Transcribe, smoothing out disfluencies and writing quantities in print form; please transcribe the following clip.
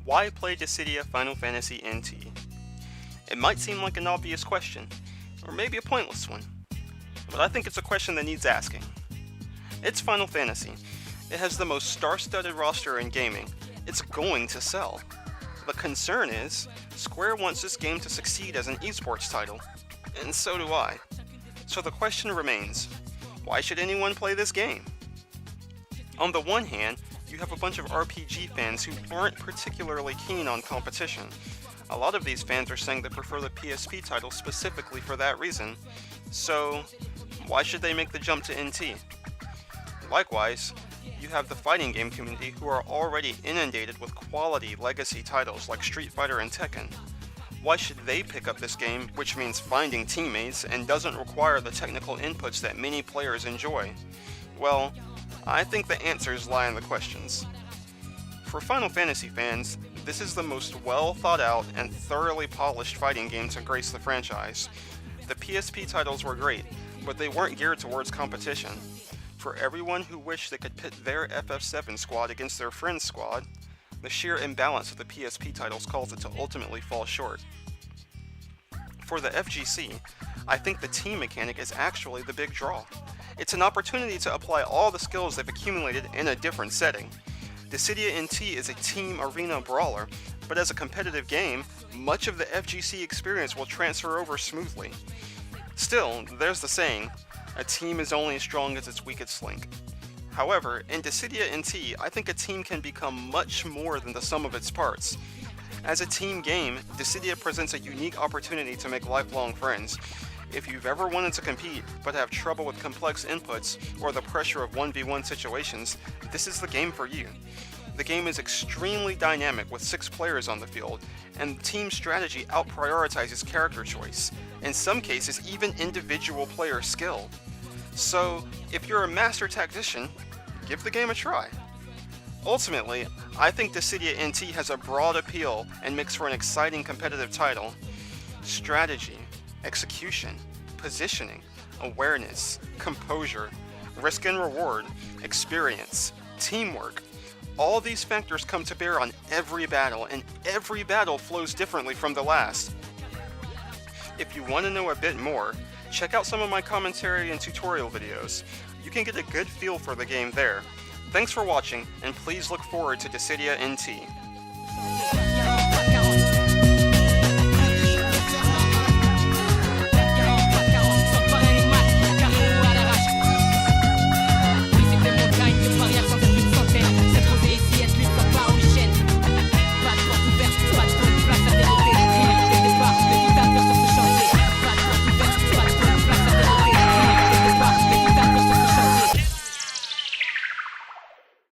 Why play Dissidia Final Fantasy NT? It might seem like an obvious question, or maybe a pointless one, but I think it's a question that needs asking. It's Final Fantasy. It has the most star-studded roster in gaming. It's going to sell. The concern is, Square wants this game to succeed as an esports title, and so do I. So the question remains, why should anyone play this game? On the one hand, you have a bunch of RPG fans who aren't particularly keen on competition. A lot of these fans are saying they prefer the PSP title specifically for that reason. So, why should they make the jump to NT? Likewise, you have the fighting game community who are already inundated with quality legacy titles like Street Fighter and Tekken. Why should they pick up this game, which means finding teammates and doesn't require the technical inputs that many players enjoy? Well, I think the answers lie in the questions. For Final Fantasy fans, this is the most well thought out and thoroughly polished fighting game to grace the franchise. The PSP titles were great, but they weren't geared towards competition. For everyone who wished they could pit their FF7 squad against their friend's squad, the sheer imbalance of the PSP titles caused it to ultimately fall short. For the FGC, I think the team mechanic is actually the big draw. It's an opportunity to apply all the skills they've accumulated in a different setting. Dissidia NT is a team arena brawler, but as a competitive game, much of the FGC experience will transfer over smoothly. Still, there's the saying, a team is only as strong as its weakest link. However, in Dissidia NT, I think a team can become much more than the sum of its parts. As a team game, Dissidia presents a unique opportunity to make lifelong friends. If you've ever wanted to compete, but have trouble with complex inputs or the pressure of 1v1 situations, this is the game for you. The game is extremely dynamic with 6 players on the field, and team strategy out-prioritizes character choice, in some cases even individual player skill. So, if you're a master tactician, give the game a try. Ultimately, I think Dissidia NT has a broad appeal and makes for an exciting competitive title. Strategy, execution, positioning, awareness, composure, risk and reward, experience, teamwork. All these factors come to bear on every battle, and every battle flows differently from the last. If you want to know a bit more, check out some of my commentary and tutorial videos. You can get a good feel for the game there. Thanks for watching, and please look forward to Dissidia NT.